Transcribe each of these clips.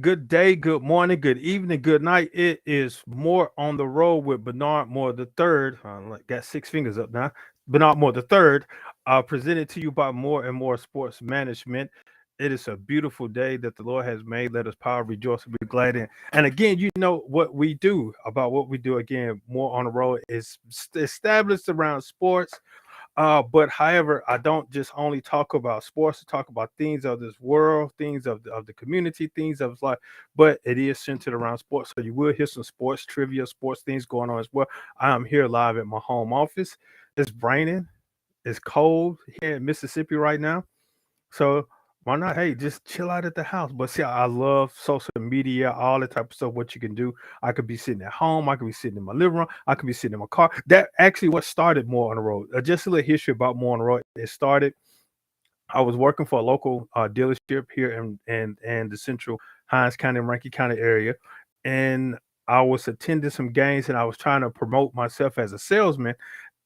Good day, good morning, good evening, good night. It is More on the Road with Bernard Moore the third. Got six fingers up now. Bernard Moore the third, presented to you by More and More Sports Management. It is a beautiful day that the Lord has made. Let us power, rejoice, and be glad in. And again, you know what we do about what we do. Again, More on the Road is established around sports, but however, I don't just only talk about sports, I talk about things of this world, things of the community, things of life, but it is centered around sports. So you will hear some sports trivia, sports things going on as well. I am here live at my home office. It's raining, it's cold here in Mississippi right now. So why not? Hey, just chill out at the house. But see, I love social media, all that type of stuff. What you can do. I could be sitting at home. I could be sitting in my living room. I could be sitting in my car. That actually what started More on the Road. Just a little history about More on the Road. It started. I was working for a local dealership here in the central Hines County and Rankin County area, and I was attending some games and I was trying to promote myself as a salesman.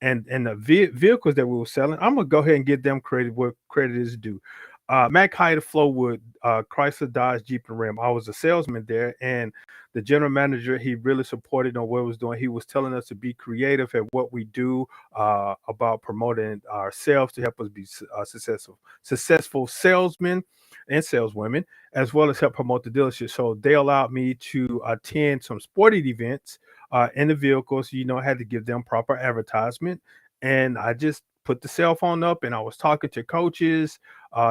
And the vehicles that we were selling, I'm gonna go ahead and give them credit where credit is due. Mac Hyde Flowwood, Chrysler, Dodge, Jeep, and Ram. I was a salesman there, and the general manager he really supported on what I was doing. He was telling us to be creative at what we do, about promoting ourselves to help us be successful salesmen and saleswomen, as well as help promote the dealership. So they allowed me to attend some sporting events in the vehicles. I had to give them proper advertisement, and I just put the cell phone up and I was talking to coaches,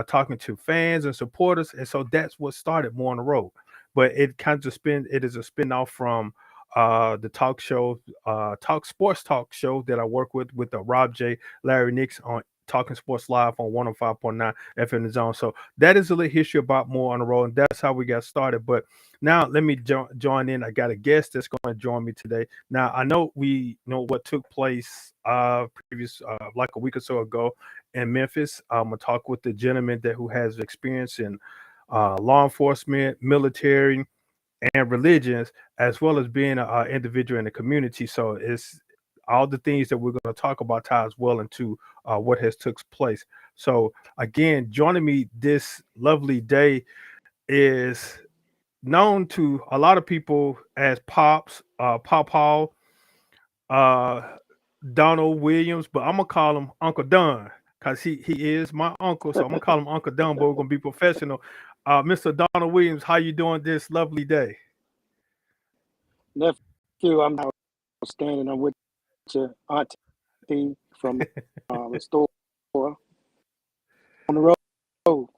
talking to fans and supporters, and so that's what started More on the Road. But it kind of spin. It is a spin off from the talk show, talk sports talk show that I work with Rob J, Larry Nix on Talking Sports Live on 105.9 FM The Zone. So that is a little history about More on the Road, and that's how we got started. But now let me join in. I got a guest that's going to join me today. Now I know we know what took place previous like a week or so ago in Memphis. I'm gonna talk with the gentleman that who has experience in law enforcement, military, and religions, as well as being an individual in the community. So it's all the things that we're going to talk about ties well into what has took place. So again, joining me this lovely day is known to a lot of people as Pops, Pop Hall, uh, Donald Williams, but I'm gonna call him Uncle Don because he is my uncle. So I'm gonna call him Uncle Don, but we're gonna be professional. Mr. Donald Williams, how you doing this lovely day? Nephew, I'm outstanding. I'm with your auntie from Restore on the road.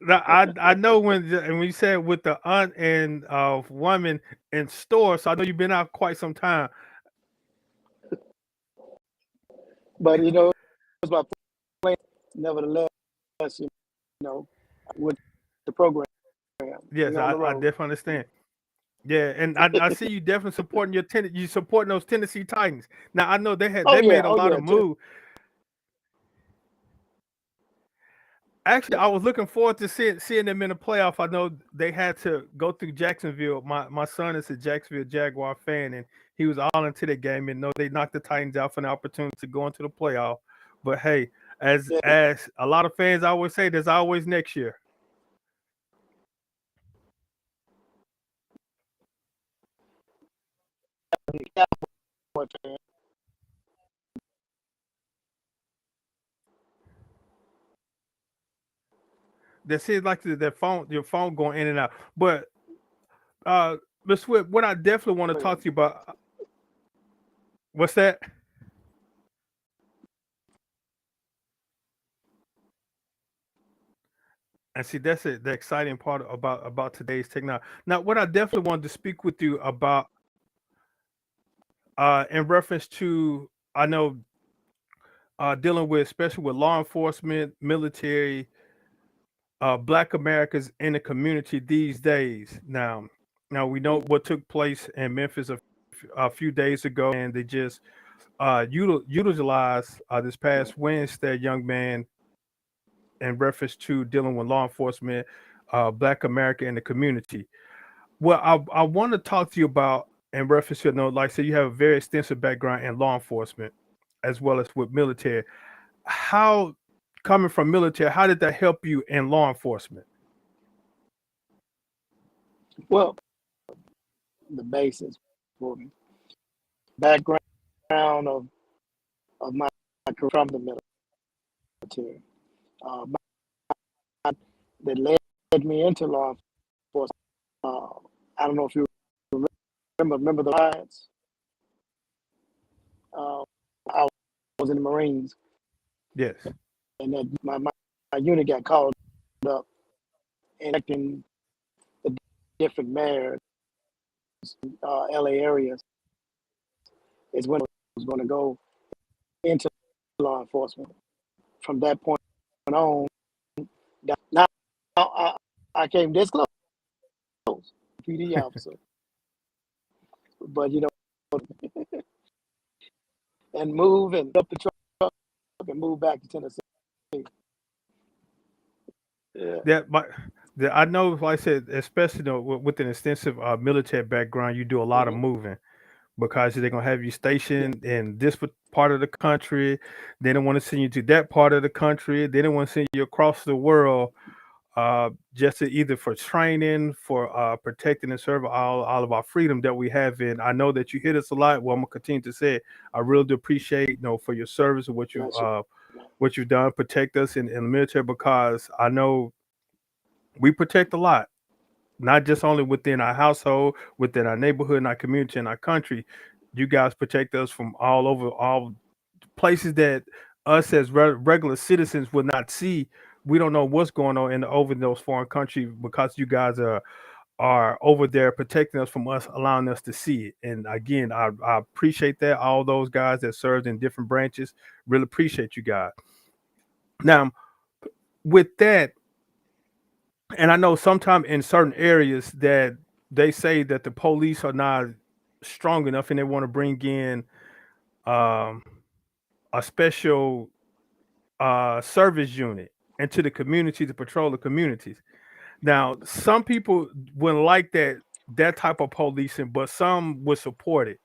Now, I know when you said with the aunt and woman in store, so I know you've been out quite some time. But it's my plan. Nevertheless, you know, with the program, Yes, we on the I road. definitely understand. Yeah, and I see you definitely supporting you supporting those Tennessee Titans. Now I know Oh they yeah, made a oh lot yeah. of moves. Actually, I was looking forward to seeing them in the playoff. I know they had to go through Jacksonville. My son is a Jacksonville Jaguar fan, and he was all into the game. And know they knocked the Titans out for an opportunity to go into the playoff. But hey, as a lot of fans always say, there's always next year. Yeah. That seems like your phone going in and out. But uh, Miss Swift, what I definitely want to talk to you about. What's that? And see, that's it. The exciting part about today's technology. Now, what I definitely wanted to speak with you about, in reference to, I know, dealing with, especially with law enforcement, military, Black Americans in the community these days. Now we know what took place in Memphis a few days ago, and they just utilized this past Wednesday, a young man in reference to dealing with law enforcement, Black America in the community. Well, I want to talk to you about in reference to, like I said, you have a very extensive background in law enforcement as well as with military. How coming from military, how did that help you in law enforcement? Well, the basis for me. Background of my career from the military. Uh, that led me into law enforcement. I don't know if you remember the riots. I was in the Marines, Yes. and that my unit got called up and electing the different mayors, LA areas, is when I was going to go into law enforcement. From that point on, now I came this close, PD officer, but and move and up the truck and move back to Tennessee. Yeah. I know, like I said, especially with an extensive military background, you do a lot of moving because they're gonna have you stationed in this part of the country. They don't want to send you to that part of the country. They don't want to send you across the world, just to either for training, for protecting and serving all of our freedom that we have. In I know that you hit us a lot. Well, I'm gonna continue to say it. I really do appreciate for your service and what you've done, protect us in the military, because I know we protect a lot, not just only within our household, within our neighborhood, and our community, and our country. You guys protect us from all over, all places that us as regular citizens would not see. We don't know what's going on over in those foreign countries, because you guys are over there protecting us from us, allowing us to see it. And again, I appreciate that. All those guys that served in different branches, really appreciate you guys. Now, with that, and I know sometimes in certain areas that they say that the police are not strong enough, and they want to bring in um, a special service unit into the community to patrol the communities. Now, some people wouldn't like that type of policing, but some would support it.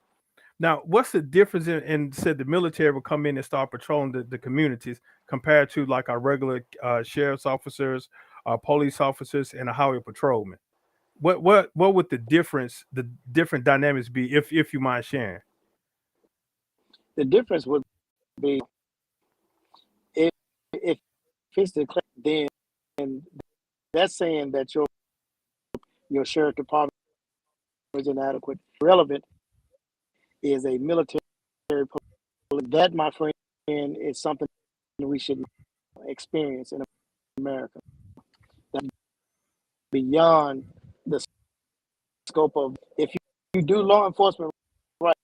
Now, what's the difference in said the military will come in and start patrolling the communities compared to like our regular sheriff's officers, police officers, and a highway patrolman? What would the different dynamics be, if you mind sharing? The difference would be if it's declared, then that's saying that your sheriff department is inadequate. Relevant is a military police. That, my friend, is something we should experience in America. That's beyond the scope of, if you do law enforcement right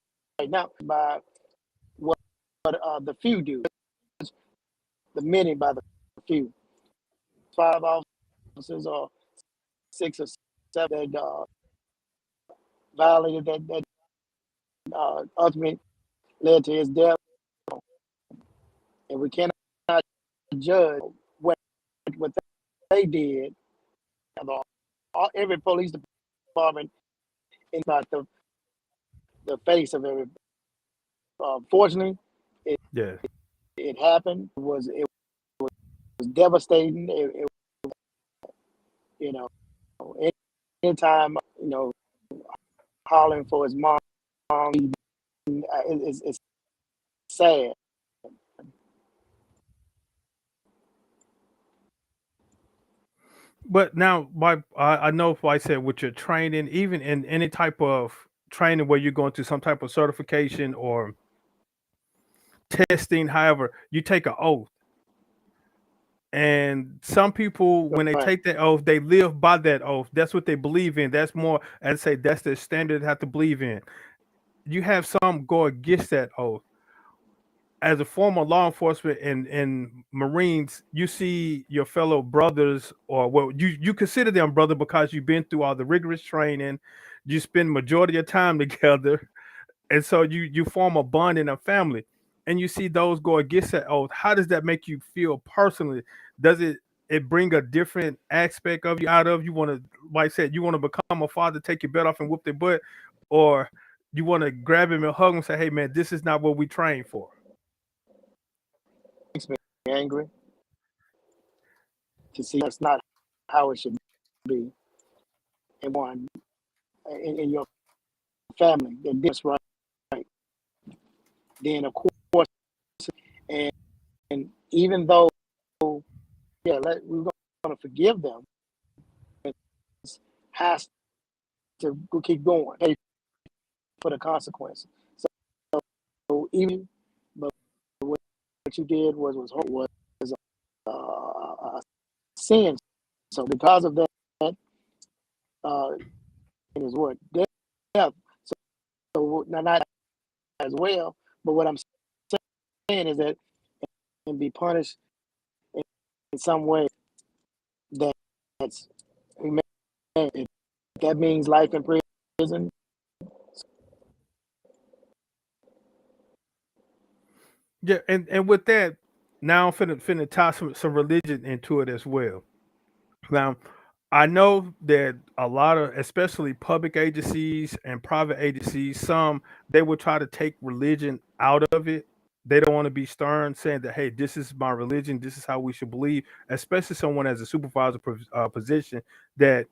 now by what the few do, the many by the few. 5 officers or 6 or 7 that violated that ultimately led to his death, and we cannot judge what they did. Every police department is not the face of every. Fortunately, Yeah. it happened. It was devastating. You know, anytime hollering for his mom, it's sad. But now, I know, if I said with your training, even in any type of training where you're going through some type of certification or testing, however, you take an oath. And some people, when they Right. take that oath, they live by that oath. That's what they believe in. That's more, I'd say, that's the standard they have to believe in. You have some go against that oath. As a former law enforcement and Marines, you see your fellow brothers, or well, you consider them brother because you've been through all the rigorous training. You spend majority of time together, and so you form a bond in a family. And you see those go against that oath. How does that make you feel personally? Does it bring a different aspect of you out of you want to, like I said, you want to become a father, take your belt off and whoop their butt, or you want to grab him and hug him and say, hey man, this is not what we trained for? Makes me angry to see that's not how it should be. one in your family that did this right. Then of course, and even though we're going to forgive them, it has to keep going, pay for the consequences. So even but what you did was a sin. So because of that, it is what death. So not as well. But what I'm saying is that it can be punished in some way. That's if that means life in prison. Yeah, and with that, now I'm finna tie some religion into it as well. Now, I know that a lot of, especially public agencies and private agencies, some they will try to take religion out of it. They don't want to be stern, saying that, "Hey, this is my religion. This is how we should believe." Especially someone as a supervisor position, that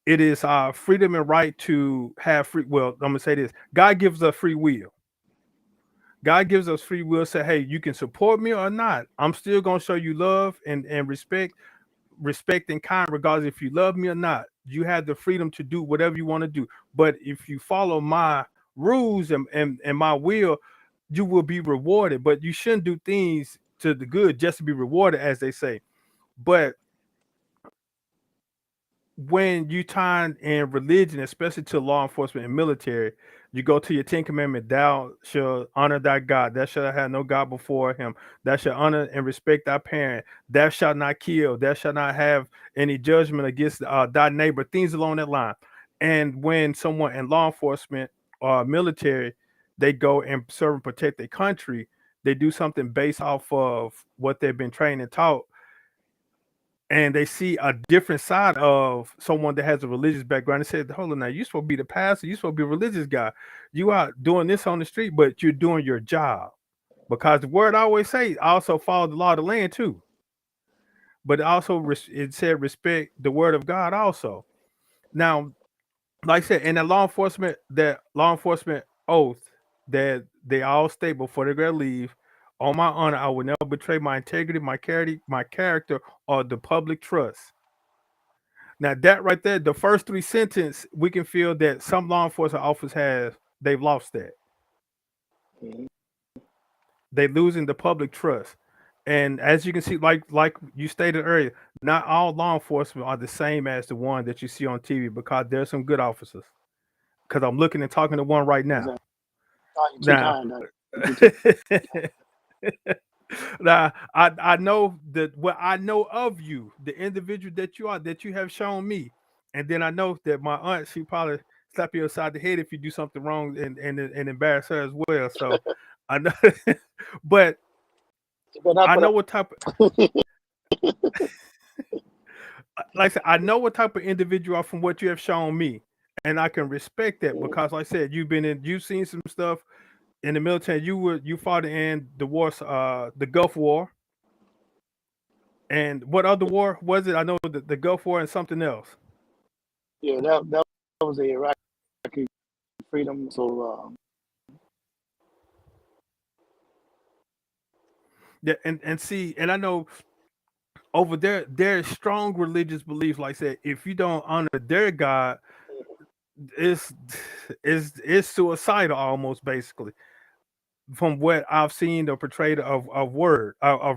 it is our freedom and right to have free. Well, I'm gonna say this: God gives us free will. God gives us free will. Say, "Hey, you can support me or not. I'm still gonna show you love and respect and kind, regardless if you love me or not. You have the freedom to do whatever you want to do. But if you follow my rules and my will, you will be rewarded. But you shouldn't do things to the good just to be rewarded, as they say." But when you tie in religion, especially to law enforcement and military, you go to your 10 Commandments, thou shalt honor thy God, thou shalt have no God before him, thou shalt honor and respect thy parent, thou shalt not kill, thou shalt not have any judgment against thy neighbor, things along that line. And when someone in law enforcement or military, they go and serve and protect their country, they do something based off of what they've been trained and taught, and they see a different side of someone that has a religious background. They said, "Hold on, now you're supposed to be the pastor. You're supposed to be a religious guy. You out doing this on the street, but you're doing your job." Because the word I always say, also follow the law of the land too. But it said respect the word of God also. Now, like I said, in that law enforcement oath that they all state before they go to leave, on my honor, I will never betray my integrity, my character, or the public trust. Now that right there, the first three sentences, we can feel that some law enforcement officers they've lost that. Mhm. They losing the public trust. And as you can see, like you stated earlier, not all law enforcement are the same as the one that you see on TV, because there's some good officers. Because I'm looking and talking to one right now. Exactly. Oh, you're too Now, kind. You're too. now I know that what I know of you, the individual that you are, that you have shown me, and then I know that my aunt, she probably slap you upside the head if you do something wrong and embarrass her as well. So I know, but You better not I put know up. what type of, like I said, I know what type of individual you are from what you have shown me, and I can respect that because, like I said, you've seen some stuff in the military. You fought in the wars, the Gulf War. And what other war was it? I know the Gulf War and something else. Yeah, that was the Iraqi freedom. So Yeah, and see, and I know over there there's strong religious beliefs. Like I said, if you don't honor their God, it's it's suicidal almost, basically, from what I've seen or portrayed of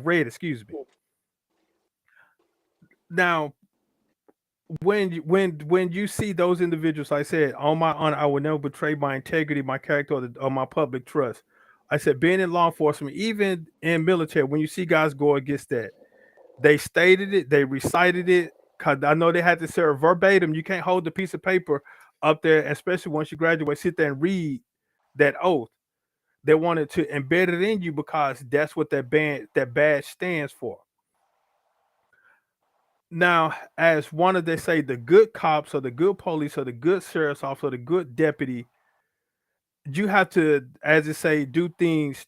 read, excuse me. Now, when you see those individuals, like I said, on my honor, I will never betray my integrity, my character, or my public trust. I said, being in law enforcement, even in military, when you see guys go against that, they stated it, they recited it. Cause I know they had to serve verbatim. You can't hold the piece of paper up there, especially once you graduate, sit there and read that oath. They wanted to embed it in you because that's what that badge stands for. Now, as one of they say, the good cops or the good police or the good sheriff's officer or the good deputy, you have to, as they say, do things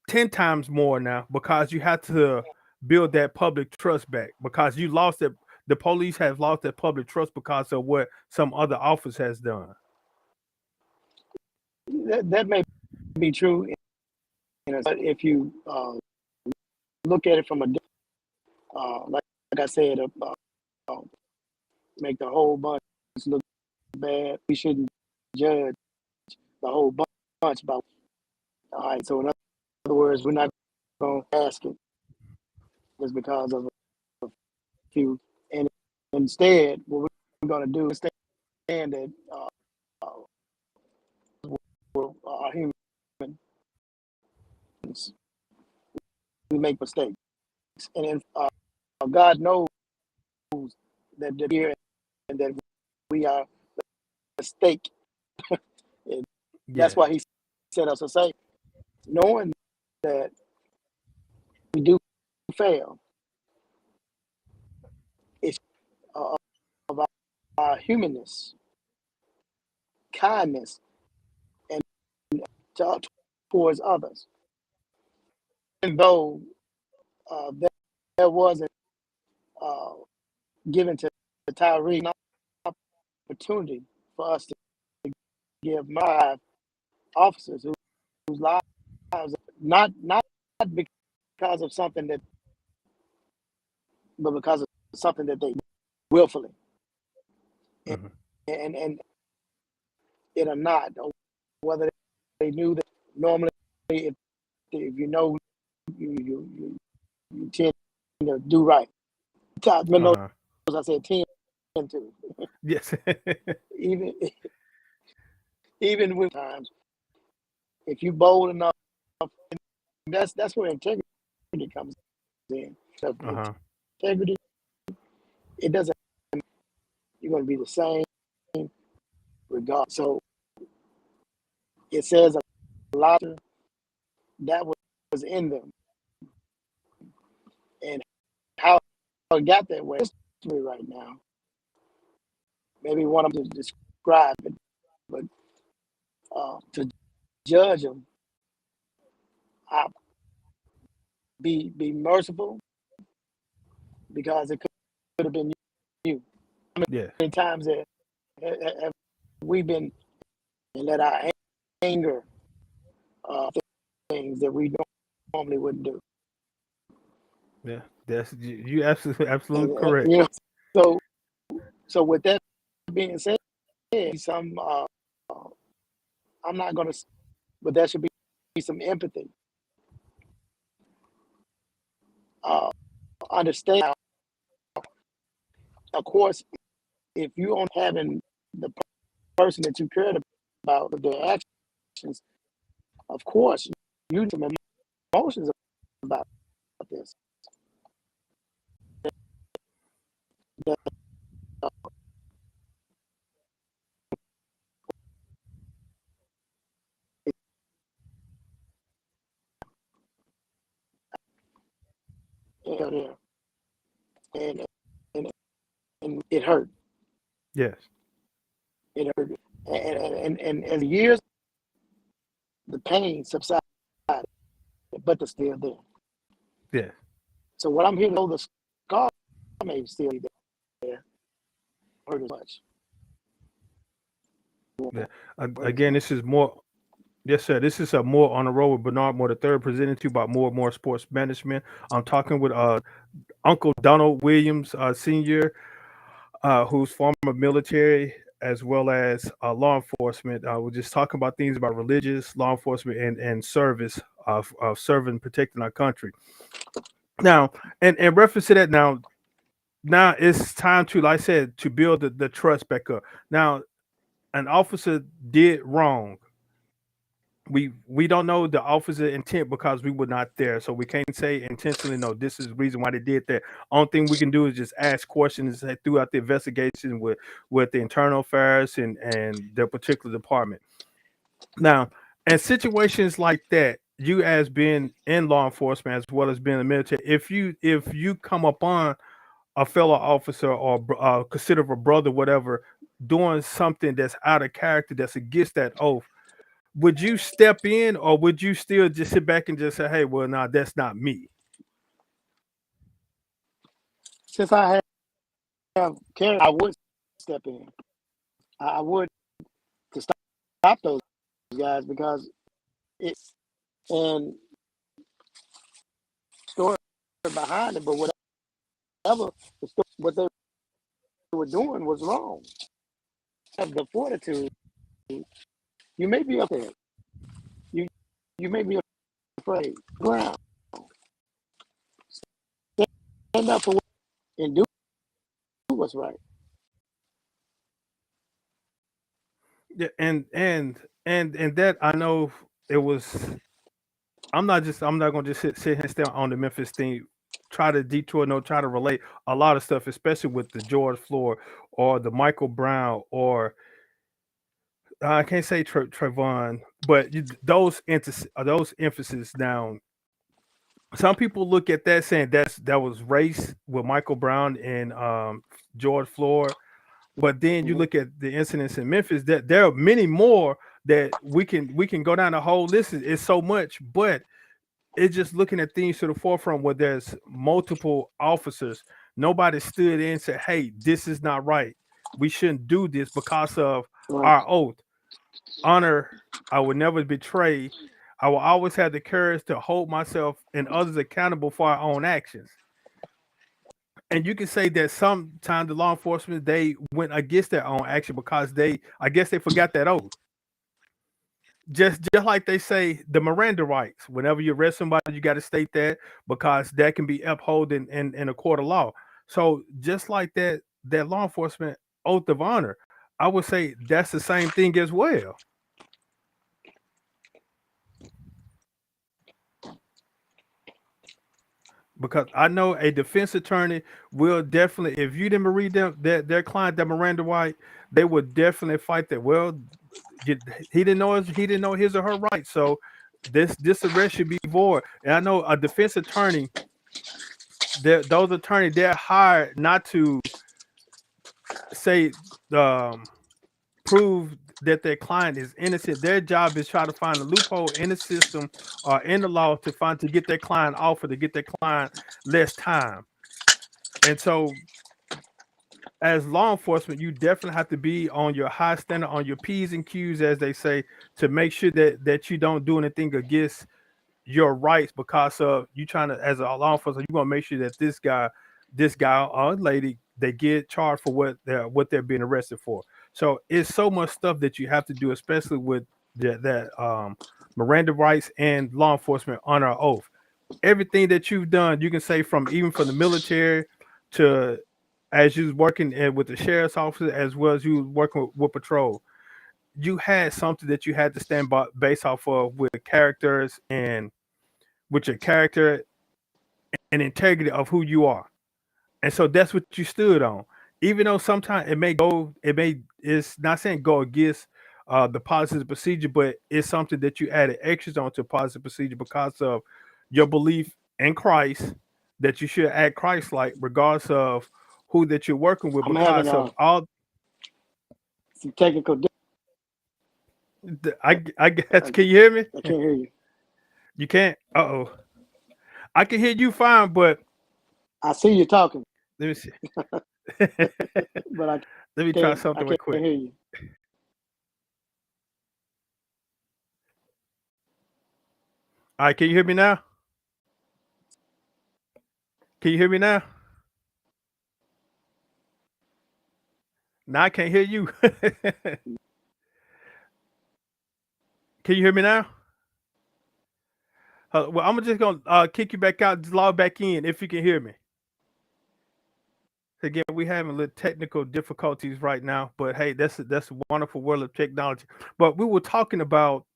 10 times more now, because you have to build that public trust back, because you lost the the police have lost their public trust because of what some other office has done. That may be true, but if you look at it from a like I said, make the whole bunch look bad. We shouldn't judge the whole bunch about. All right, so in other words, we're not going to ask it just because of a few. And instead, what we're going to do is understand that we're human. We make mistakes, and God knows that they're here and that we are a mistake. That's why He set us aside, knowing that we do fail. It's of our humanness, kindness, and towards others. Even though there wasn't given to Tyree an opportunity for us to give my officers whose lives, not because of something that, but because of something that they willfully, and it or not, or whether they knew that normally, if you know, you tend to do right. As I said, tend to. Yes. even with times, if you bold enough, that's where integrity comes in. So integrity, it doesn't. You're going to be the same regard. So it says a lot that was in them, and how it got that way right now. Maybe one of them to describe it, but to judge them, be merciful, because it could have been you. How many times have we been and let our anger things that we normally wouldn't do? Yeah, that's you absolutely correct. You know, so with that being said, some I'm not going to, but there should be some empathy. Understand, of course, if you aren't having the person that you cared about with their actions, of course, you need some emotions about this. And it hurt. Yes. It hurt. And as years, the pain subsided, but they're still there. Yeah. So what I'm hearing, the scar may still be there. Hurt as much. Yeah. Again, this is more. Yes, sir. This is a More on the Road with Bernard Moore III, presented to you by More Sports Management. I'm talking with Uncle Donald Williams, Sr., who's former military as well as law enforcement. We're just talking about things about religious, law enforcement, and service of serving, protecting our country. Now, and in reference to that, now it's time to, like I said, to build the trust back up. Now, an officer did wrong. We don't know the officer intent because we were not there, so we can't say intentionally, no, this is the reason why they did that. Only thing we can do is just ask questions throughout the investigation with the internal affairs and their particular department. Now, in situations like that, you as being in law enforcement as well as being in the military, if you come upon a fellow officer or consider a brother, whatever, doing something that's out of character, that's against that oath, would you step in, or would you still just sit back and just say, hey, well, no, that's not me? Since I have carried, I would step in. I would to stop those guys because it's and story behind it, but whatever the story, what they were doing was wrong. Have the fortitude. You may be up there. You you may be afraid. Ground. Stand up for what and do what's right. Yeah, and that I know it was. I'm not gonna just sit here and stay on the Memphis thing. Try to detour, no, try to relate a lot of stuff, especially with the George Floyd or the Michael Brown or I can't say Trayvon, but those emphasis down. Some people look at that saying that was race with Michael Brown and George Floyd, but then you Mhm. look at the incidents in Memphis that there are many more that we can go down the whole list. It's so much, but it's just looking at things to the forefront where there's multiple officers. Nobody stood in and said, "Hey, this is not right. We shouldn't do this because of Right. our oath, honor. I will never betray. I will always have the courage to hold myself and others accountable for our own actions." And you can say that sometimes the law enforcement they went against their own action because I guess they forgot that oath. Just like they say the Miranda rights. Whenever you arrest somebody, you got to state that because that can be upheld in a court of law. So just like that law enforcement oath of honor, I would say that's the same thing as well. Because I know a defense attorney will definitely, if you didn't read their client, their Miranda right, they would definitely fight that. Well, he didn't know his or her rights, so this arrest should be void. And I know a defense attorney, those attorneys they're hired not to say um, prove that their client is innocent. Their job is try to find a loophole in the system or in the law to get their client off or to get their client less time. And so as law enforcement, you definitely have to be on your high standard, on your P's and Q's, as they say, to make sure that you don't do anything against your rights because of you trying to, as a law enforcement, you want to make sure that this guy or lady, they get charged for what they're being arrested for. So it's so much stuff that you have to do, especially with that Miranda rights and law enforcement honor oath. Everything that you've done, you can say from even from the military to as you was working with the sheriff's office as well as you was working with patrol, you had something that you had to stand by based off of with characters and with your character and integrity of who you are. And so that's what you stood on. Even though sometimes it's not saying go against the positive procedure, but it's something that you added extras onto positive procedure because of your belief in Christ that you should act Christ like, regardless of who that you're working with, I'm having because of all some technical. I guess I, can you hear me? I can't hear you. You can't. Uh-oh. I can hear you fine, but I see you talking, let me see. but I Let me try can't. I something real can't quick. hear you. All right, can you hear me now? Can you hear me now? Now I can't hear you. Can you hear me now? Well, I'm just gonna kick you back out, just log back in if you can hear me. Again, we having a little technical difficulties right now, but hey, that's a wonderful world of technology. But we were talking about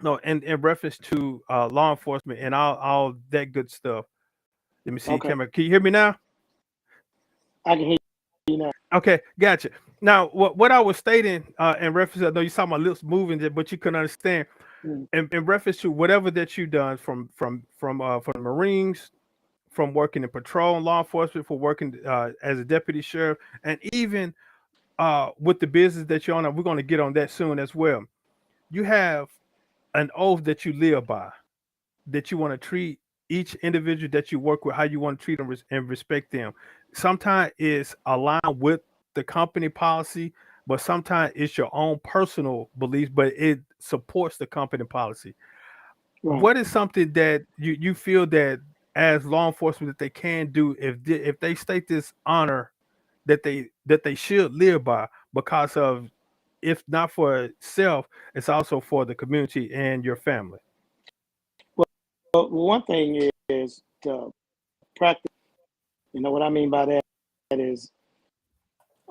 no, in reference to law enforcement and all that good stuff. Let me see, Okay, camera. Can you hear me now? I can hear you now. Okay, gotcha. Now, what I was stating in reference, I know you saw my lips moving, but you couldn't understand. Mm. In reference to whatever that you've done from the Marines, from working in patrol and law enforcement, for working as a deputy sheriff, and even with the business that you're on, and we're going to get on that soon as well. You have an oath that you live by, that you want to treat each individual that you work with how you want to treat them and respect them. sometimes it's aligned with the company policy, but sometimes it's your own personal beliefs, but it supports the company policy. Right. What is something that you feel that as law enforcement that they can do if they state this honor that they should live by because of if not for self, it's also for the community and your family. Well, one thing is to practice. You know what I mean by that is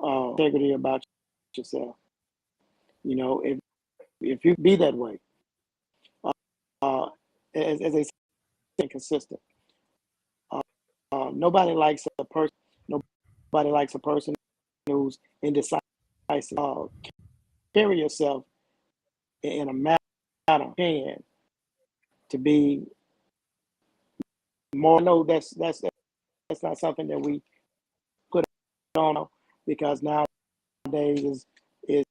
integrity about yourself. You know, if you be that way, uh, uh, as they say, consistent. Uh, nobody likes a person. Nobody likes a person who's indecisive. Carry yourself in a manner can to be more. No, that's not something that we put on because nowadays is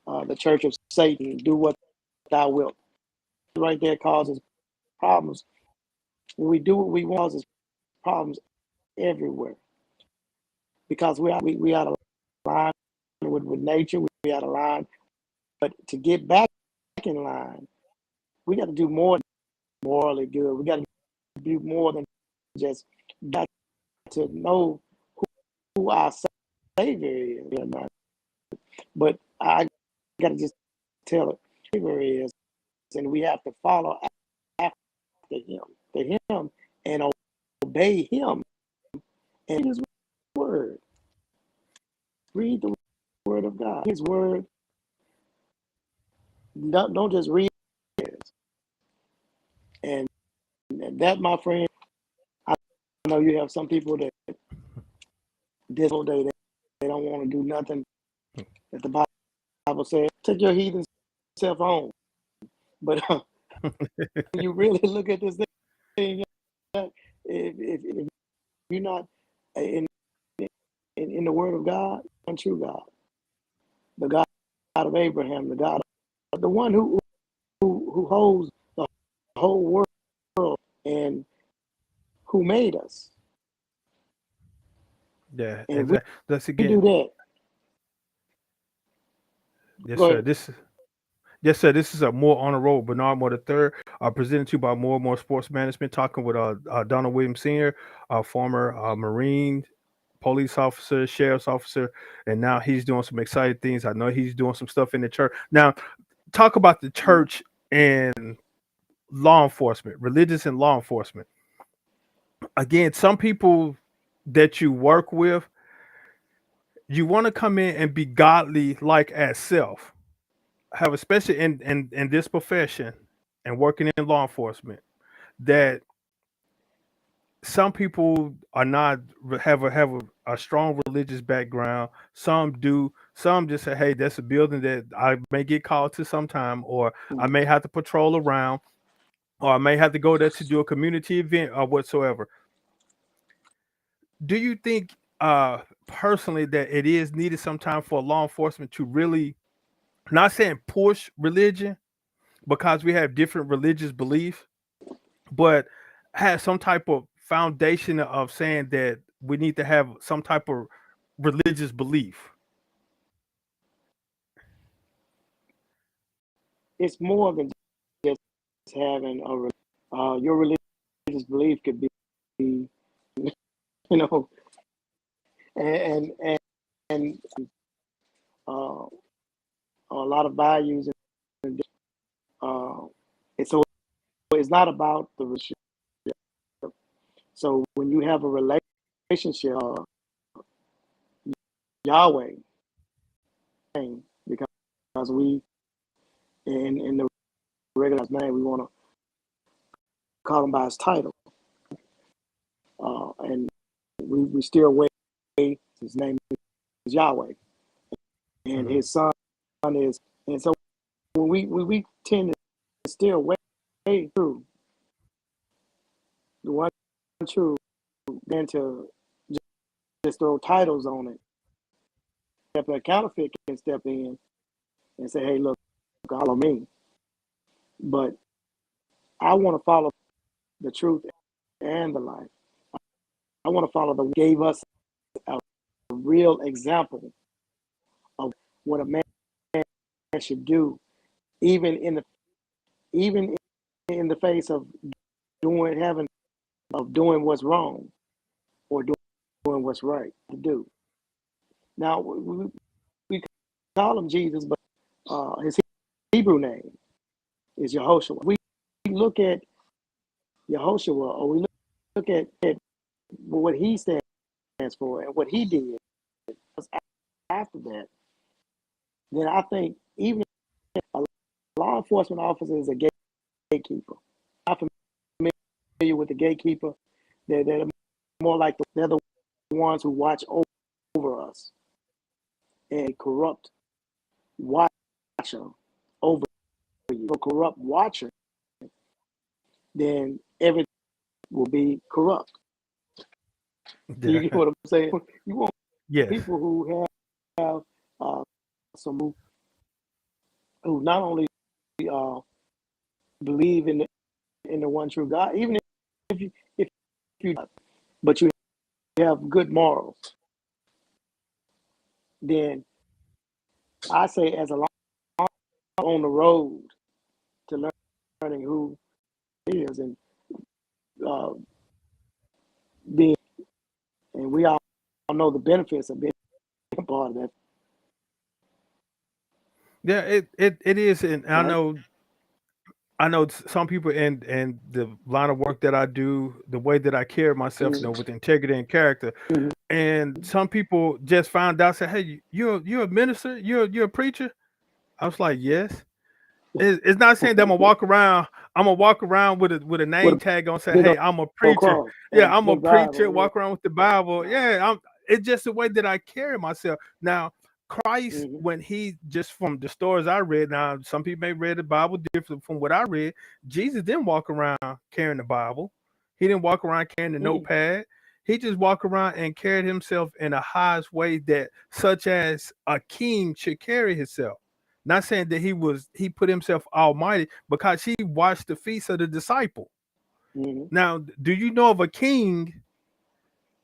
the church of Satan. Do what thou wilt. Right there causes problems. When we do what we want, causes problems everywhere because we out of line with nature. We out of line. But to get back in line, we got to do more morally good. We got to do more than just got to know who our Savior is. But I got to just tell it, Savior is, and we have to follow after him, and obey him and his word. Read the word of God. His word. Don't just read it. And that, my friend, I know you have some people that this whole day they don't want to do nothing that the Bible says. Take your heathen self home. But you really look at this thing, if you're not in the Word of God, one true God, the God of Abraham, the one who holds the whole world and who made us. Yeah, And if exactly. That's we again. do that, Yes, go sir. ahead. This Yes, sir. This is a More on the Road. Bernard Moore the third, presented to you by More and More Sports Management. Talking with Donald Williams Sr., former Marine police officer, sheriff's officer, and now he's doing some exciting things. I know he's doing some stuff in the church. Now, talk about the church and law enforcement, religious and law enforcement. Again, some people that you work with, you want to come in and be godly like as self. Have especially in this profession and working in law enforcement that some people are not a strong religious background. Some do. Some just say, "Hey, that's a building that I may get called to sometime, or I may have to patrol around, or I may have to go there to do a community event or whatsoever." Do you think, personally, that it is needed sometime for law enforcement to really, not saying push religion, because we have different religious beliefs, but has some type of foundation of saying that we need to have some type of religious belief. It's more than just having your religious belief could be, you know, and and uh, a lot of values. And uh, and so it's not about the relationship. So when you have a relationship, Yahweh, because we in the regular name we want to call him by his title, and we still wait. His name is Yahweh, and Mhm. his son is. And so when we tend to still way through the one true, than to just throw titles on it. If a counterfeit can step in and say, "Hey, look, follow me," but I want to follow the truth and the life. want to follow the gave us a real example of what a man should do, even even in the face of doing what's wrong or doing what's right to do. Now we call him Jesus, but his Hebrew name is Yehoshua. We look at Yehoshua, or we look at what he stands for and what he did after that, then I think even a law enforcement officer is a gatekeeper. I'm familiar with the gatekeeper. They're more like they're the ones who watch over us, and corrupt watcher over you. A corrupt watcher, then everything will be corrupt. You get what I'm saying? You want people who have some who not only believe in the one true God, even if you but you have good morals, then I say as a long on the road to learning who he is and being, and we all know the benefits of being a part of that. Yeah, it is, and Right? I know some people in the line of work that I do, the way that I carry myself, with integrity and character, and some people just found out, say, "Hey, you're a minister, you're a preacher." I was like, "Yes." It's not saying that I'm gonna walk around with a name tag on, say, Big "Hey, I'm a preacher." cross Yeah, and I'm a big Bible. preacher. Walk around with the Bible. Yeah, it's just the way that I carry myself. Now, Christ, when he, just from the stories I read, now some people may read the Bible different from what I read. Jesus didn't walk around carrying the Bible. He didn't walk around carrying the notepad. He just walked around and carried himself in the highest way, that such as a king should carry himself. Not saying that he put himself almighty, because he washed the feet of the disciple. Now, do you know of a king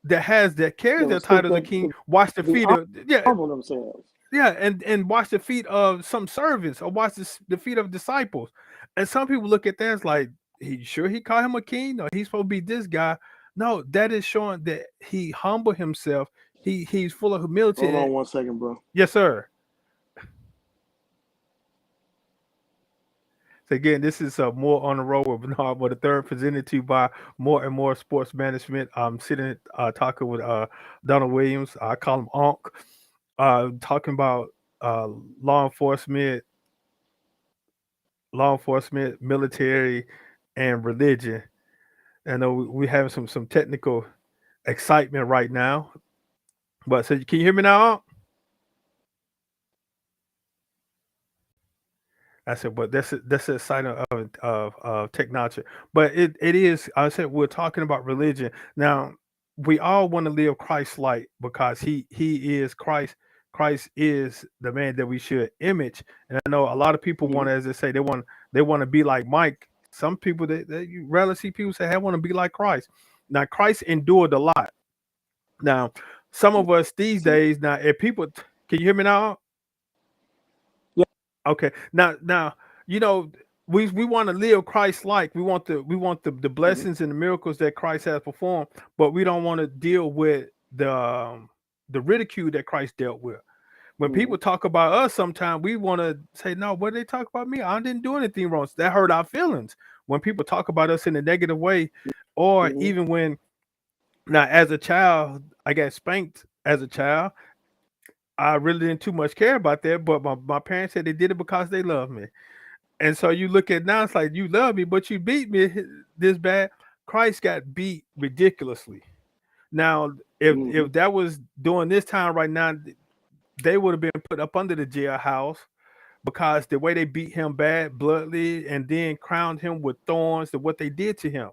that carries the title of the king, wash the feet of themselves? Yeah, and wash the feet of some servants, or wash the feet of disciples. And some people look at that as like, he called him a king, or he's supposed to be this guy. No, that is showing that he humbled himself. He's full of humility. Hold on 1 second, bro. Yes, sir. So again, this is More on the Road with Bernard Moore the Third, presented to you by More and More Sports Management. I'm sitting talking with Donald Williams. I call him Onk. Talking about law enforcement, military, and religion. I know we have some technical excitement right now. But so can you hear me now, Onk? I said, but that's a sign of technology. But it is. I said we're talking about religion now. We all want to live Christ-like, because he is Christ. Christ is the man that we should image. And I know a lot of people want, as they say, they want to be like Mike. Some people that you rarely see people say, "I want to be like Christ." Now, Christ endured a lot. Now, some of us these days, now, if people, can you hear me now? Okay. Now, we want to live Christ like. We want the blessings and the miracles that Christ has performed, but we don't want to deal with the ridicule that Christ dealt with. When people talk about us, sometimes we want to say, "No, what did they talk about me? I didn't do anything wrong." So that hurt our feelings when people talk about us in a negative way, or even when, now, as a child, I got spanked as a child. I really didn't too much care about that, but my parents said they did it because they love me. And so you look at now, it's like, you love me, but you beat me this bad. Christ got beat ridiculously. Now, if that was during this time right now, they would have been put up under the jailhouse, because the way they beat him bad, bloodily, and then crowned him with thorns, and what they did to him.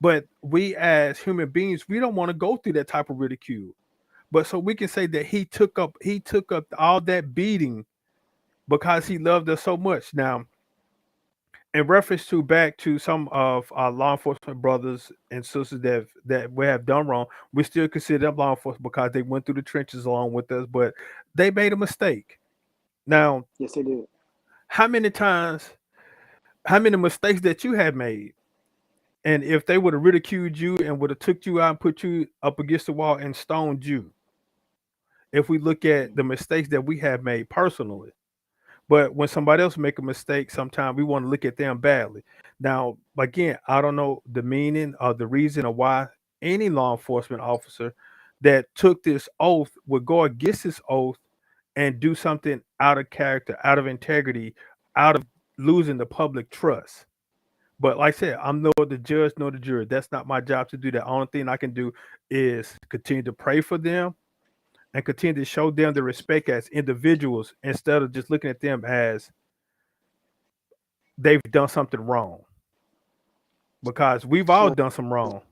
But we as human beings, we don't want to go through that type of ridicule. But so we can say that he took up all that beating because he loved us so much. Now, in reference to back to some of our law enforcement brothers and sisters that we have done wrong, we still consider them law enforcement because they went through the trenches along with us, but they made a mistake. Now, Yes, they did. how many times, how many mistakes that you have made, and if they would have ridiculed you and would have took you out and put you up against the wall and stoned you, if we look at the mistakes that we have made personally. But when somebody else make a mistake, sometimes we want to look at them badly. Now, again, I don't know the meaning or the reason or why any law enforcement officer that took this oath would go against this oath and do something out of character, out of integrity, out of losing the public trust. But like I said, I'm no the judge nor the jury. That's not my job to do that. Only thing I can do is continue to pray for them and continue to show them the respect as individuals instead of just looking at them as they've done something wrong. Because we've all Sure. done some wrong.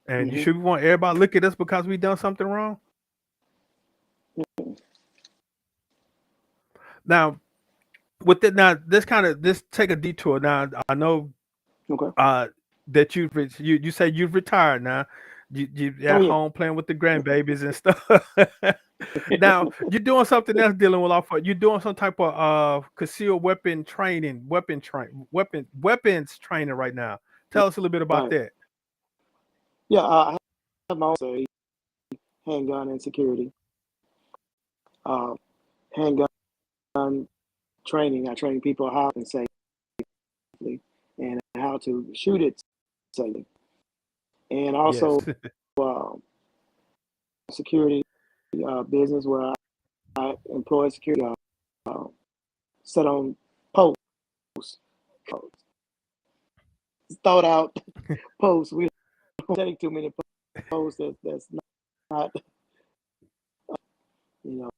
And you Hmm. should we want everybody to look at us because we done something wrong? Now, with it now, this take a detour. Now, I know Okay. that you say you've retired now. You're Oh at yeah. home playing with the grandbabies and stuff. Now you're doing something else dealing with law. You're doing some type of concealed weapon training, weapons training right now. Tell us a little bit about Right. that. Yeah. I have my own say, handgun and security. Uh, handgun training. I train people how to safely and how to shoot it safely, and Yes. also uh, security business where I employ security uh, set on posts, uh, thought out posts. We don't take too many posts that's not, you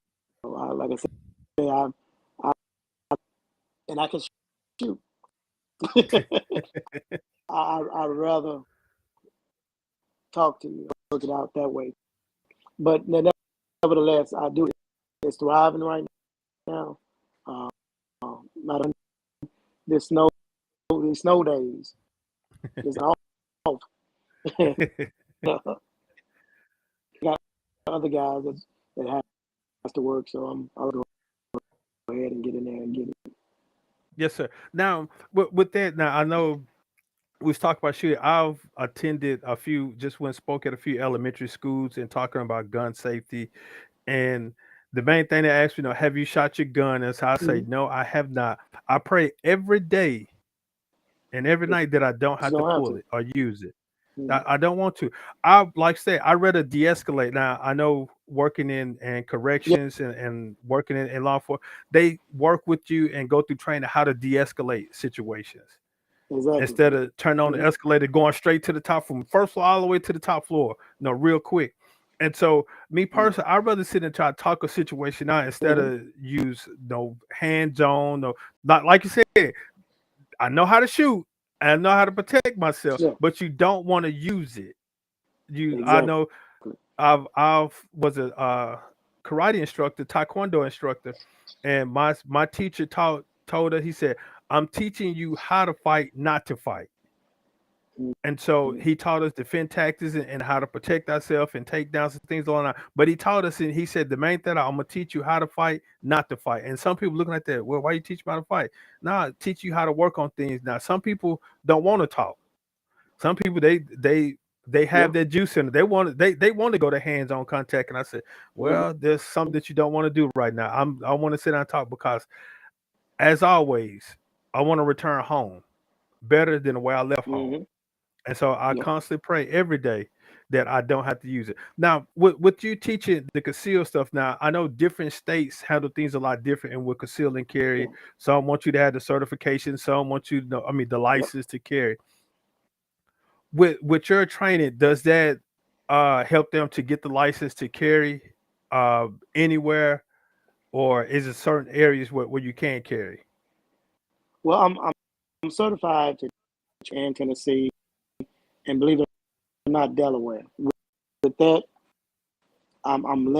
like I said, I and I can shoot. I'd rather talk to you, work it out that way. But nevertheless, I do. It's thriving right now. Uh, not on this snow, these snow days. It's off. Got other guys that has to work, so I'll go ahead and get in there and get it. Yes, sir. Now, with that, now I know we was talking about shooting. I've attended a few, just went spoke at a few elementary schools and talking about gun safety. And the main thing they ask, have you shot your gun? And so I say, Mhm. no, I have not. I pray every day and every But night that I don't you have to don't have pull to. it or use it. Mhm. I don't want to. I like I say I rather de-escalate. Now I know working in Yeah, corrections and working in law enforcement, they work with you and go through training how to de-escalate situations exactly. instead of turning on the Hmm. escalator, going straight to the top from first floor all the way to the top floor, real quick. And so, me personally, I'd rather sit and try to talk a situation out instead Hmm. of use no hands on, no, not like you said. I know how to shoot, and I know how to protect myself, Yeah, but you don't want to use it. I exactly. know I've was a karate instructor, taekwondo instructor, and my teacher told us, he said, "I'm teaching you how to fight, not to fight." And so Mhm. he taught us defend tactics and how to protect ourselves and take down some things along that. But he taught us, and he said, the main thing, I'm gonna teach you how to fight, not to fight. And some people looking at that, well, why you teach me how to fight? Nah, teach you how to work on things. Now, some people don't want to talk. Some people they Yeah. have that juice in it. They want to go to hands-on contact. And I said, Hmm. well, there's something that you don't want to do right now. I want to sit down and talk because as always, I want to return home better than the way I left home. Hmm. And so I Yeah. constantly pray every day that I don't have to use it. Now, with you teaching the conceal stuff, now I know different states handle things a lot different and with conceal and Yeah. carry. Some want you to have the certification, some want you to know, I mean, the Yep. license to carry. With your training, does that help them to get the license to carry anywhere, or is it certain areas where you can't carry? Well, I'm certified to in Tennessee, and believe it or not, Delaware. With that, I'm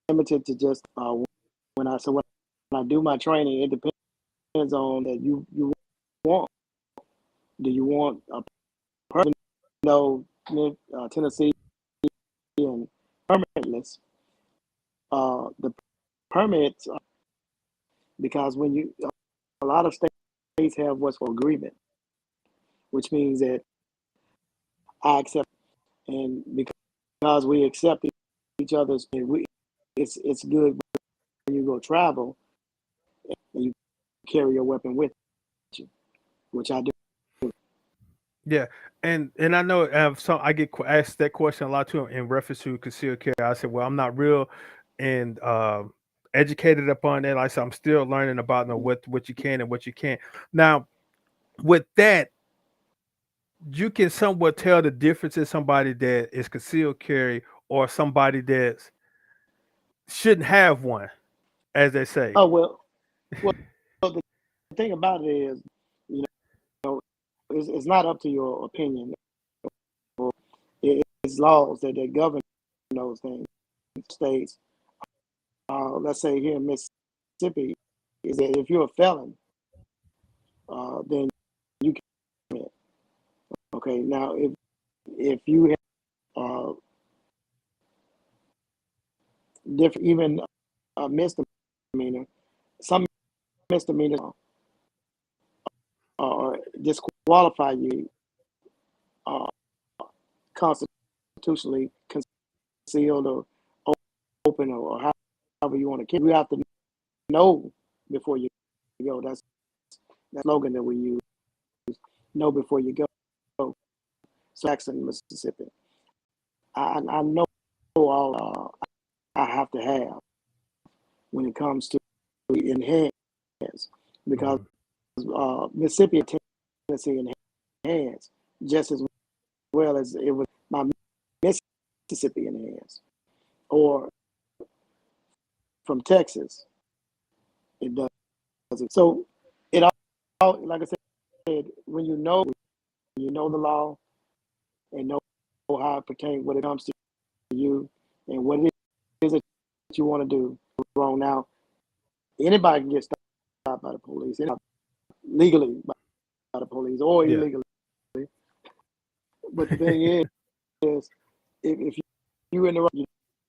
limited to just when I do my training. It depends on that you want. Do you want a permit? No, Tennessee and permitless. The permits, because when you a lot of states have what's called agreement, which means that I accept, and because we accept each other's, it's good when you go travel and you carry your weapon with you, which I do. Yeah, and I know so I get asked that question a lot too in reference to concealed carry. I said, well, I'm not real and educated upon that. Like I said, I'm still learning about what you can and what you can't. Now, with that, you can somewhat tell the difference in somebody that is concealed carry or somebody that shouldn't have one, as they say. Oh well, the thing about it is, you know, it's not up to your opinion. It's laws that govern those things. States, let's say here in Mississippi, is that if you're a felon, then you can commit. Okay, now if you have different, even a misdemeanor, some misdemeanors disqualify you constitutionally concealed or open or however you want to keep. You have to know before you go. That's the slogan that we use. Know before you go. So Jackson, Mississippi. I know all I have to have when it comes to enhance, because Mississippi and Tennessee enhance just as well as it was my Mississippi enhance, or from Texas, it does. So it all, like I said, when you know the law and know how it pertains when it comes to you and what it is that you want to do wrong. Now, anybody can get stopped by the police, legally by the police or Yeah. illegally. But the thing is if you in the right, you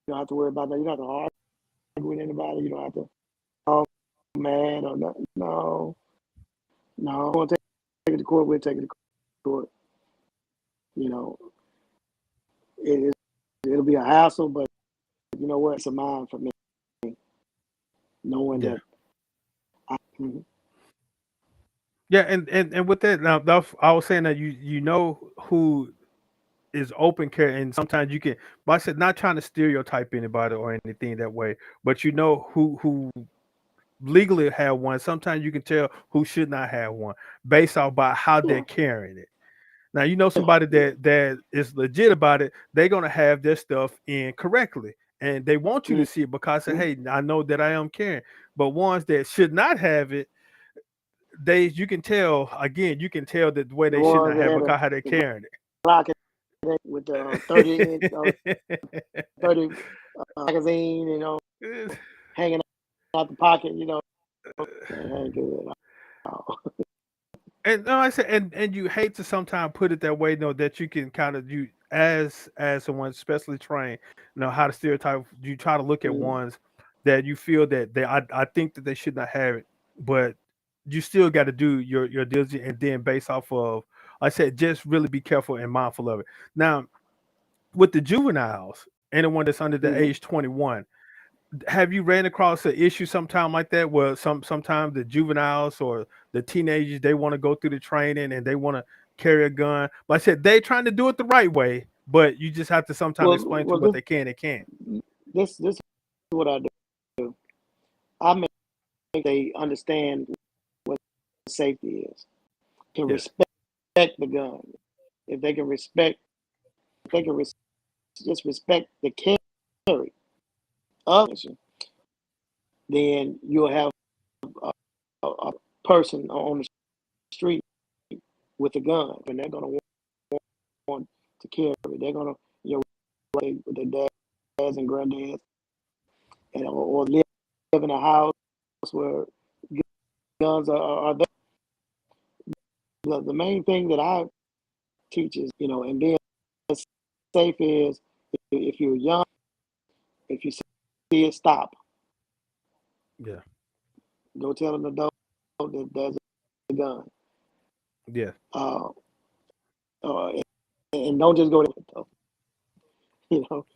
don't have to worry about that. You don't have to argue with anybody. You don't have to mad or nothing. No. We'll take it to court. We'll take it to court. You know, it'll be a hassle, but you know what? It's a mind for me, knowing Yeah. that. Yeah, and with that now, I was saying that you know who is open carry, and sometimes you can. But I said not trying to stereotype anybody or anything that way, but you know who legally have one. Sometimes you can tell who should not have one based off by how they're Yeah, carrying it. Now you know yeah, somebody yeah. that is legit about it. They're gonna have their stuff in correctly, and they want you to see it because say, Mhm. hey, I know that I am carrying. But ones that should not have it, you can tell again. You can tell that the way The they should ones not that have had because how they're the carrying Glock with the 30 inch it. 30 magazine, hanging out the pocket, that ain't good. And no, I said, and you hate to sometimes put it that way, that you can kind of you as someone specially trained, how to stereotype. You try to look at Mm. ones that you feel that I think that they should not have it, but you still got to do your diligence, and then based off of, like I said, just really be careful and mindful of it. Now, with the juveniles, anyone that's under the Mhm. age 21, have you ran across an issue sometime like that where sometimes the juveniles or the teenagers they want to go through the training and they want to carry a gun? Like I said, they trying to do it the right way, but you just have to sometimes explain to Well, what they can and can't. this is what I do. I make they understand what safety is. Can Yeah, respect the gun. If they can respect, if they can just respect the carry of it, then you'll have a person on the street with a gun, and they're gonna want to carry. They're gonna, with their dads and grandddads, or live in a house where guns are there. the main thing that I teach is, and being safe is if you're young, if you see it, stop. Yeah. Go tell an adult that there's a gun. Yeah. Uh, and don't just go to you know.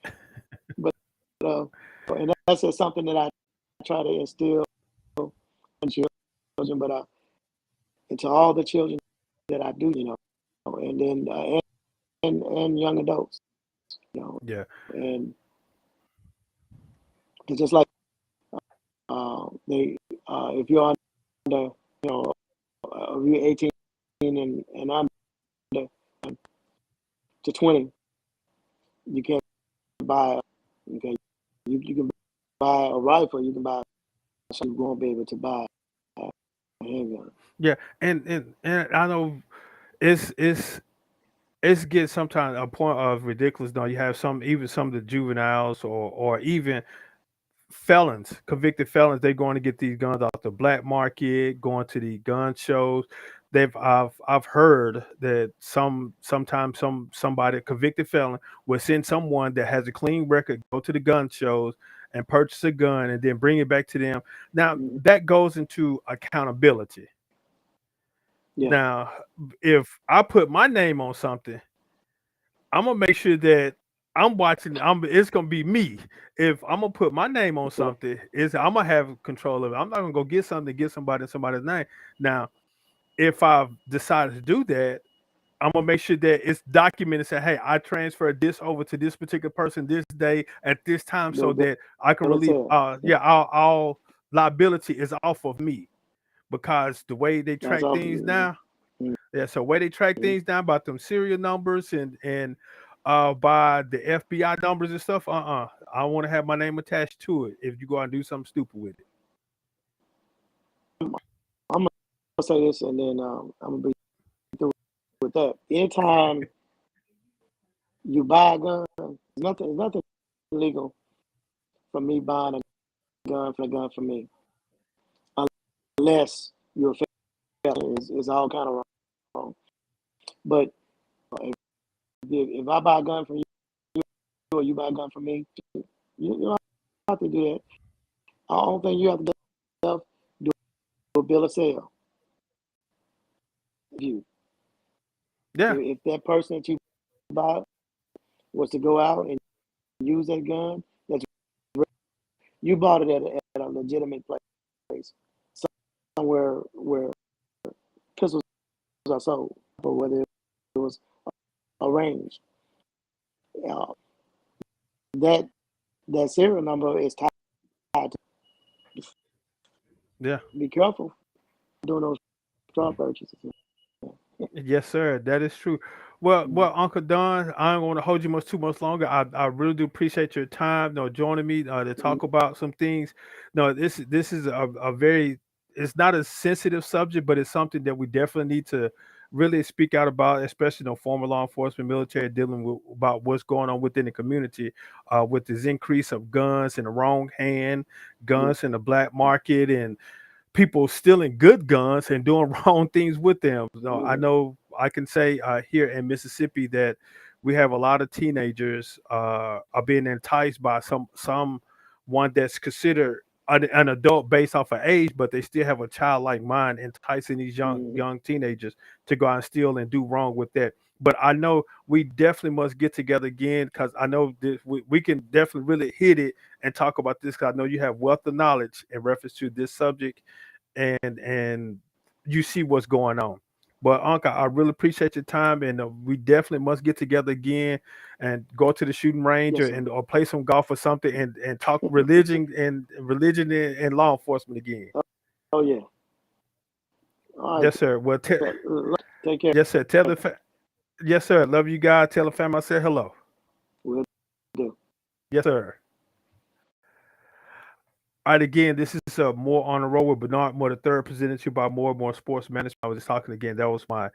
But and that's just something that I try to instill in children, but into all the children that I do, and then and young adults, Yeah. and it's just like they if you're under, if you're 18 and under to 20, you can't buy. Okay, you can buy a rifle, you can buy. So you won't be able to buy a handgun. Yeah. And I know it's get sometimes a point of ridiculous. Though you have even some of the juveniles or even felons, convicted felons, they're going to get these guns off the black market, going to the gun shows. I've heard that sometimes somebody convicted felon will send someone that has a clean record go to the gun shows and purchase a gun and then bring it back to them. Now Mhm. that goes into accountability. Yeah, Now, if I put my name on something, I'm gonna make sure that I'm watching. It's gonna be me. If I'm gonna put my name on yeah, something, I'm gonna have control of it. I'm not gonna go get something, get somebody's name. Now, if I've decided to do that, I'm gonna make sure that it's documented. Say, hey, I transferred this over to this particular person this day at this time, so the that I can bill of relieve. sale. Yeah, Yeah, all liability is off of me because the way they that's track all. things now. Mhm. Yeah, so way they track things down about them serial numbers and by the FBI numbers and stuff. I want to have my name attached to it if you go out and do something stupid with it. I'm gonna say this, and then I'm gonna be through with that. Anytime you buy a gun, nothing illegal for me buying a gun for me, unless you're a felon. It's all kind of wrong. But if I buy a gun from you or you buy a gun from me, you don't have to do that. The only thing you have to do a bill of sale. You, Yeah, if that person that you buy was to go out and use that gun, that's you bought it at a legitimate place, somewhere where pistols are sold, or whether it was arranged. Uh, that that serial number is tied to. yeah, Be careful doing those drug purchases. yes, sir. That is true. Well, Uncle Don, I don't want to hold you too much longer. I really do appreciate your time, joining me to Mhm. talk about some things. No, this is a very, it's not a sensitive subject, but it's something that we definitely need to really speak out about, especially former law enforcement, military, dealing with about what's going on within the community, with this increase of guns in the wrong hand, Yeah. guns in the black market, and people stealing good guns and doing wrong things with them. So I Yeah. know I can say here in Mississippi that we have a lot of teenagers are being enticed by someone that's considered an adult based off of age, but they still have a childlike mind, enticing these Mhm. young teenagers to go out and steal and do wrong with that. But I know we definitely must get together again because I know this, we can definitely really hit it and talk about this because I know you have wealth of knowledge in reference to this subject and you see what's going on. But Uncle, I really appreciate your time, and we definitely must get together again and go to the shooting range Yes, sir. or play some golf or something and talk religion and law enforcement again. Oh yeah. All right. Yes, sir. Well, Take care. yes, sir. Yes, sir. Love you guys. Tell the family I said hello. We'll do. Yes, sir. All right, again, this is more on the road with Bernard Moore the third, presented to you by More and More Sports Management. I was just talking again. That was my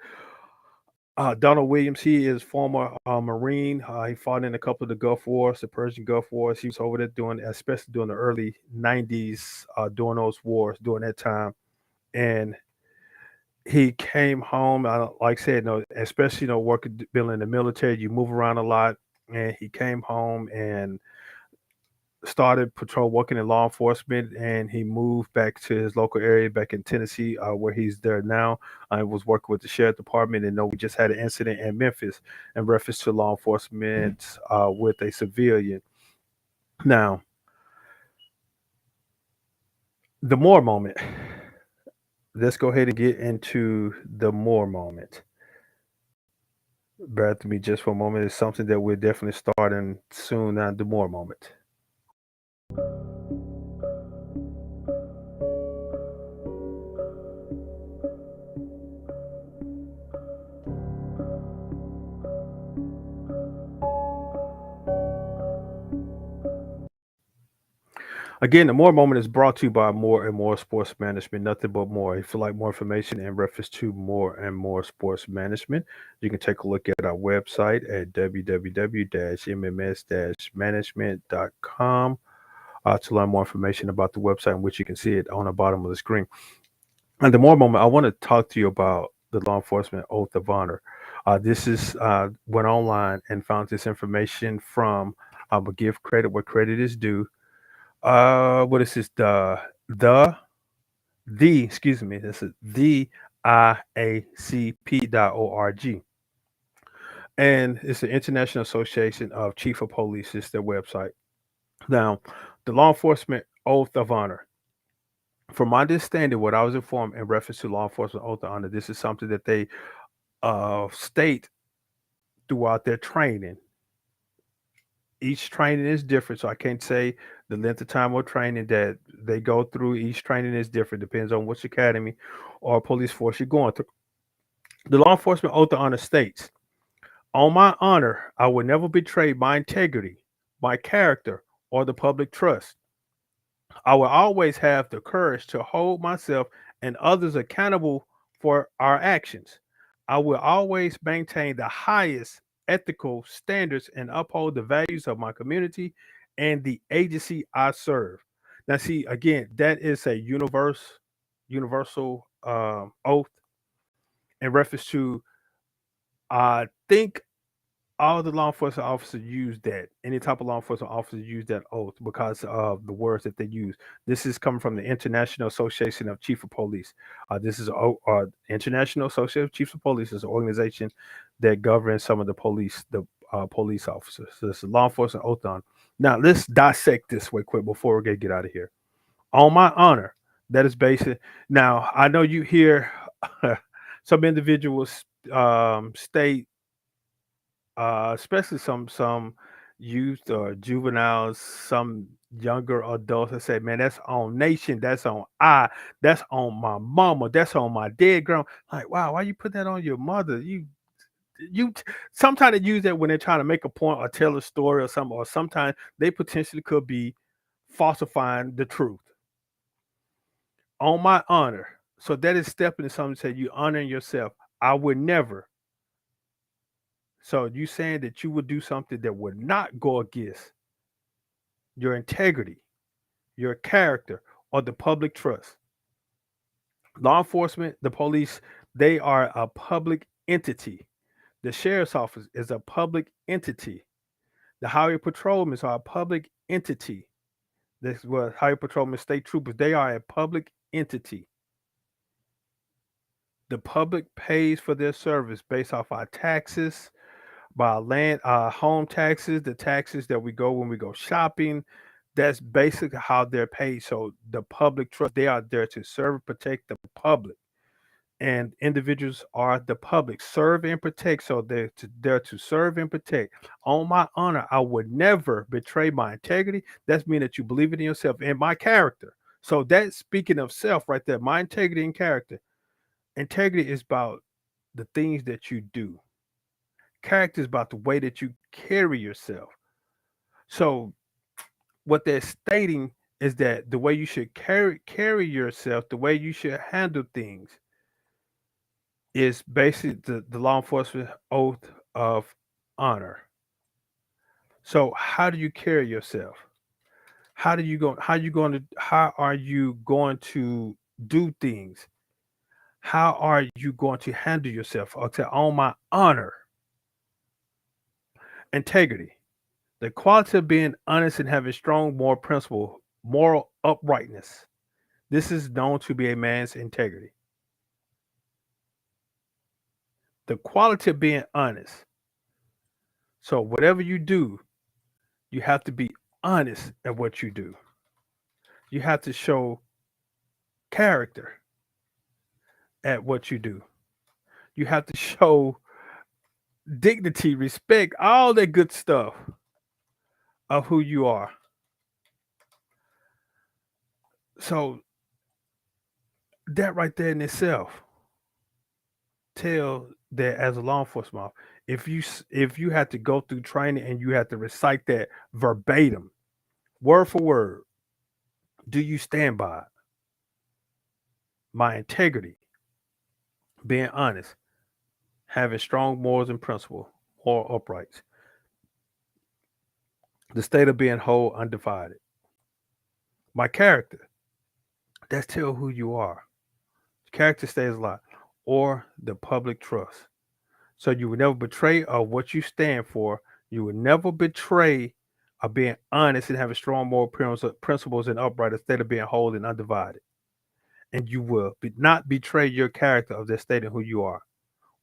Donald Williams. He is former Marine. He fought in a couple of the Gulf Wars, the Persian Gulf Wars. He was over there especially during the early '90s, during those wars, during that time. And he came home. Like I said, no, especially working being in the military, you move around a lot, and he came home and started patrol working in law enforcement, and he moved back to his local area back in Tennessee, where he's there now. I was working with the sheriff department, and know we just had an incident in Memphis in reference to law enforcement with a civilian. Now, the Moore moment. Let's go ahead and get into the Moore moment. Bear with me just for a moment. It's something that we're definitely starting soon now, the Moore moment. Again, the More Moment is brought to you by More and More Sports Management. Nothing but more. If you like more information in reference to More and More Sports Management, you can take a look at our website at www.mms-management.com to learn more information about the website, in which you can see it on the bottom of the screen. And the More Moment, I want to talk to you about the Law Enforcement Oath of Honor. This is went online and found this information from. I will give credit where credit is due. What is this? Excuse me. This is the IACP.org. And it's the International Association of Chief of Police. It's their website. Now, the Law Enforcement Oath of Honor. From my understanding, what I was informed in reference to Law Enforcement Oath of Honor, this is something that they state throughout their training. Each training is different, so I can't say the length of time or training that they go through. Each training is different, depends on which academy or police force you're going through. The Law Enforcement Oath of Honor states, "On my honor, I will never betray my integrity, my character, or the public trust. I will always have the courage to hold myself and others accountable for our actions. I will always maintain the highest ethical standards and uphold the values of my community and the agency I serve." Now, see, again, that is a universal oath in reference to, I think, all the law enforcement officers use that. Any type of law enforcement officers use that oath because of the words that they use. This is coming from the International Association of Chief of Police. This is International Association of Chiefs of Police is an organization that governs some of the police officers. So it's a law enforcement oath on. Now let's dissect this way quick before we get out of here. On my honor, that is basic. Now I know you hear some individuals state, especially some youth or juveniles, some younger adults that say, "Man, that's on nation, that's on that's on my mama, that's on my dead grandma." Like, wow, why you put that on your mother? Sometimes they use that when they're trying to make a point or tell a story or something, or sometimes they potentially could be falsifying the truth. On my honor. So that is stepping to something to say you honoring yourself. I would never. So you saying that you would do something that would not go against your integrity, your character, or the public trust. Law enforcement, the police, they are a public entity. The sheriff's office is a public entity. The highway patrolmen are a public entity. This is what highway patrolmen, state troopers, they are a public entity. The public pays for their service based off our taxes, by land, home taxes, the taxes that we go when we go shopping. That's basically how they're paid. So the public trust, they are there to serve and protect the public. And individuals are the public, serve and protect. So there to serve and protect. On my honor, I would never betray my integrity. That's mean that you believe it in yourself and my character. So that's speaking of self right there, my integrity and character. Integrity is about the things that you do. Character is about the way that you carry yourself. So what they're stating is that the way you should carry yourself, the way you should handle things, is basically the law enforcement oath of honor. So how do you carry yourself? How are you going to do things? How are you going to handle yourself? Or to on my honor, integrity, the quality of being honest and having strong moral principle, moral uprightness. This is known to be a man's integrity. The quality of being honest. So whatever you do, you have to be honest at what you do. You have to show character at what you do. You have to show dignity, respect, all that good stuff of who you are. So that right there in itself tell that as a law enforcement officer, if you had to go through training and you had to recite that verbatim, word for word, do you stand by it? My integrity, being honest, having strong morals and principle, moral uprights, the state of being whole, undivided. My character, that's tell who you are. Character stays alive, or the public trust. So you would never betray what you stand for. You would never betray being honest and having strong moral principles and upright instead of being whole and undivided. And you will not betray your character of that state and who you are,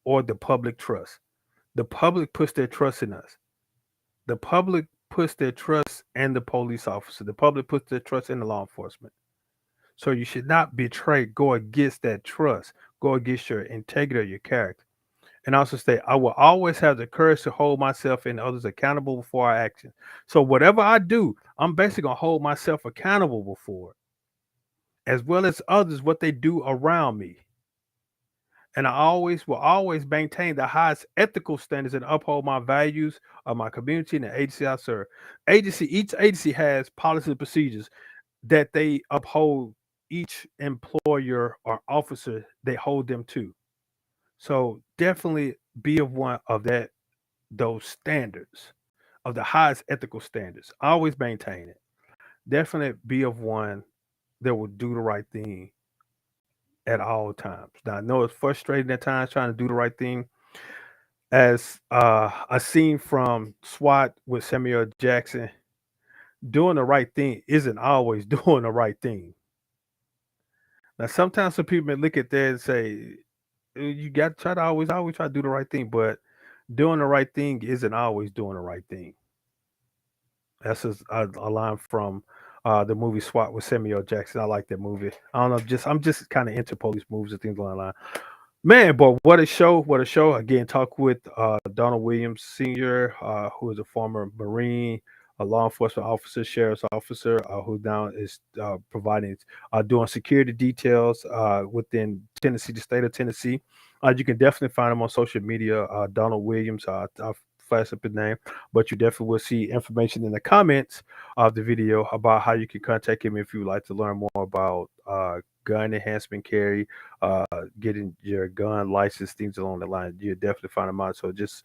or the public trust. The public puts their trust in us. The public puts their trust in the police officer. The public puts their trust in the law enforcement. So you should not betray, go against that trust, go against your integrity or your character. And also state, I will always have the courage to hold myself and others accountable before our actions. So whatever I do, I'm basically gonna hold myself accountable before it, as well as others what they do around me. And I always will always maintain the highest ethical standards and uphold my values of my community and the agency I serve. Each agency has policies and procedures that they uphold each employer or officer they hold them to. So definitely be of one of that those standards of the highest ethical standards. Always maintain it. Definitely be of one that will do the right thing at all times. Now I know it's frustrating at times trying to do the right thing. As a scene from SWAT with Samuel Jackson, doing the right thing isn't always doing the right thing. Now sometimes some people may look at that and say, You got to try to always try to do the right thing," but doing the right thing isn't always doing the right thing. That's just a line from the movie SWAT with Samuel Jackson. I like that movie. I don't know, just I'm just kind of into police movies and things along that line. Man, but what a show! What a show! Again, talk with Donald Williams Sr., who is a former Marine, a law enforcement officer, sheriff's officer, who now is providing, doing security details within Tennessee, the state of Tennessee. You can definitely find him on social media, Donald Williams. I'll flash up his name, but you definitely will see information in the comments of the video about how you can contact him if you would like to learn more about gun enhancement carry, uh, getting your gun license, things along the line. You definitely find him out. So just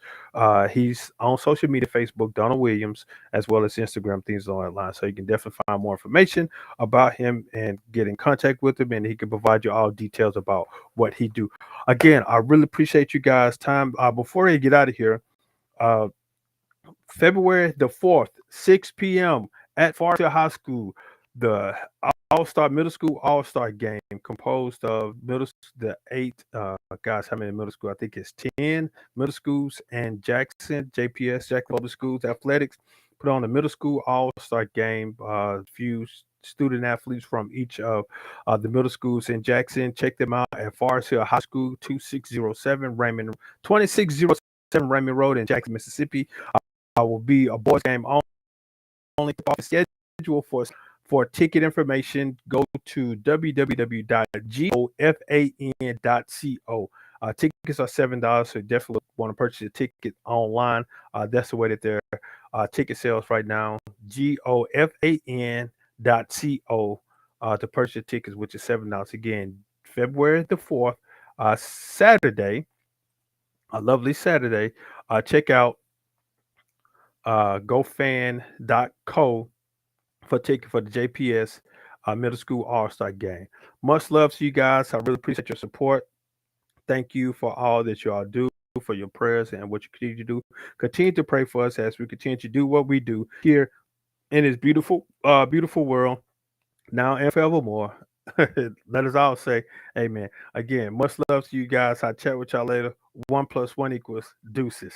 he's on social media, Facebook, Donald Williams, as well as Instagram, things along that line. So you can definitely find more information about him and get in contact with him, and he can provide you all details about what he do. Again, I really appreciate you guys' time. Before I get out of here, uh, February the 4th, 6 p.m. at Forest Hill High School, the All-Star Middle School All-Star game composed of the eight, guys, how many middle school? I think it's 10 middle schools and Jackson, JPS, Jackson Public Schools Athletics put on the middle school All-Star game. Few student athletes from each of the middle schools in Jackson. Check them out at Forest Hill High School, 2607 Raymond, 2607 Raymond Road in Jackson, Mississippi. Will be a boys game only schedule for ticket information. Go to www.gofan.co. Tickets are $7, so you definitely want to purchase a ticket online. That's the way that their ticket sales right now. gofan.co to purchase tickets, which is $7. Again, February the 4th, Saturday, a lovely Saturday. Check out gofan.co for ticket for the JPS middle school all-star game. Much love to you guys. I really appreciate your support. thank you for all that you all do, for your prayers and what you continue to do. Continue to pray for us as we continue to do what we do here in this beautiful world, now and forevermore. Let us all say amen. Again, much love to you guys. I'll chat with y'all later. 1 + 1 = deuces.